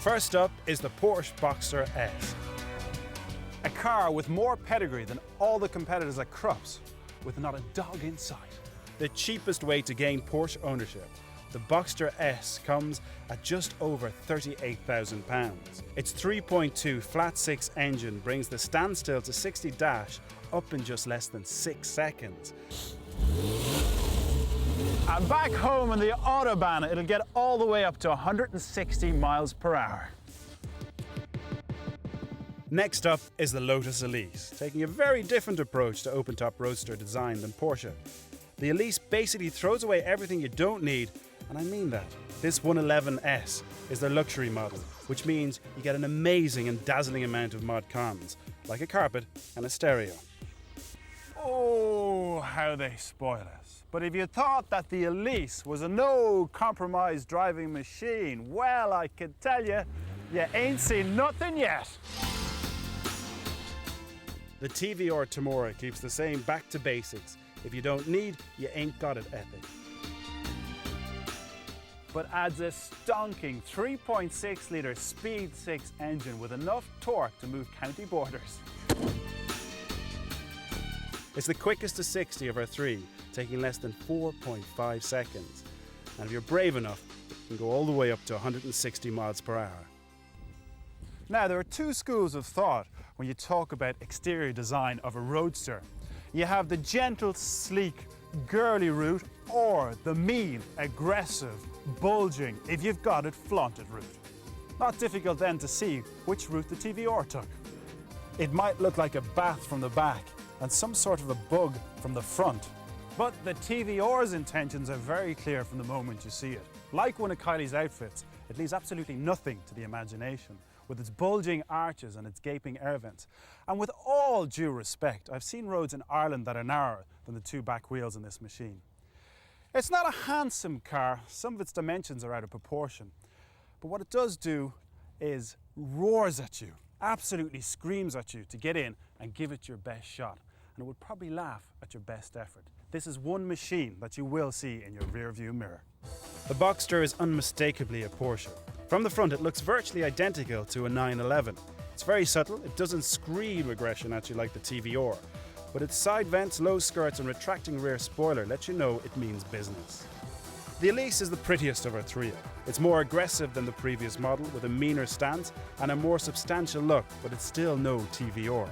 First up is the Porsche Boxster S. A car with more pedigree than all the competitors at Krupp's, with not a dog in sight. The cheapest way to gain Porsche ownership, the Boxster S comes at just over £38,000. Its 3.2 flat-six engine brings the standstill to 60 dash up in just less than 6 seconds. And back home on the Autobahn, it'll get all the way up to 160 miles per hour. Next up is the Lotus Elise, taking a very different approach to open-top roadster design than Porsche. The Elise basically throws away everything you don't need, and I mean that. This 111S is their luxury model, which means you get an amazing and dazzling amount of mod cons, like a carpet and a stereo. Oh, how they spoil us. But if you thought that the Elise was a no-compromise driving machine, well, I can tell you, you ain't seen nothing yet. The TVR Tamora keeps the same back to basics. If you don't need, you ain't got it ethic. But adds a stonking 3.6 litre Speed 6 engine with enough torque to move county borders. It's the quickest to 60 of our three, taking less than 4.5 seconds. And if you're brave enough, it can go all the way up to 160 miles per hour. Now, there are two schools of thought when you talk about exterior design of a roadster. You have the gentle, sleek, girly route, or the mean, aggressive, bulging, if you've got it, flaunted route. Not difficult then to see which route the TVR took. It might look like a bath from the back and some sort of a bug from the front. But the TVR's intentions are very clear from the moment you see it. Like one of Kylie's outfits, it leaves absolutely nothing to the imagination, with its bulging arches and its gaping air vents. And with all due respect, I've seen roads in Ireland that are narrower than the two back wheels in this machine. It's not a handsome car, some of its dimensions are out of proportion, but what it does do is roars at you, absolutely screams at you to get in and give it your best shot, and it would probably laugh at your best effort. This is one machine that you will see in your rear view mirror. The Boxster is unmistakably a Porsche. From the front, it looks virtually identical to a 911. It's very subtle, it doesn't scream aggression at you like the TVR, but its side vents, low skirts and retracting rear spoiler let you know it means business. The Elise is the prettiest of our trio. It's more aggressive than the previous model with a meaner stance and a more substantial look, but it's still no TVR.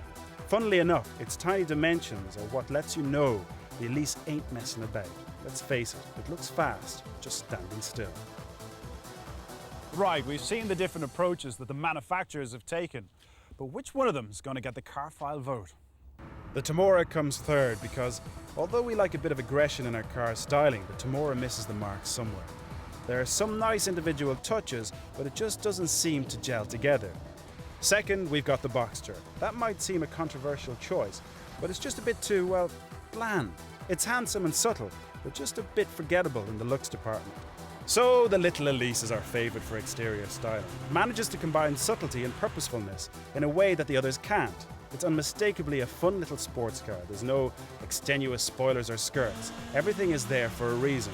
Funnily enough, its tiny dimensions are what lets you know the Elise ain't messing about. Let's face it, it looks fast, just standing still. Right, we've seen the different approaches that the manufacturers have taken, but which one of them is going to get the Carfile vote? The Tamora comes third because, although we like a bit of aggression in our car's styling, the Tamora misses the mark somewhere. There are some nice individual touches, but it just doesn't seem to gel together. Second, we've got the Boxster. That might seem a controversial choice, but it's just a bit too, well, bland. It's handsome and subtle, but just a bit forgettable in the looks department. So the little Elise is our favourite for exterior styling. It manages to combine subtlety and purposefulness in a way that the others can't. It's unmistakably a fun little sports car. There's no extenuous spoilers or skirts. Everything is there for a reason.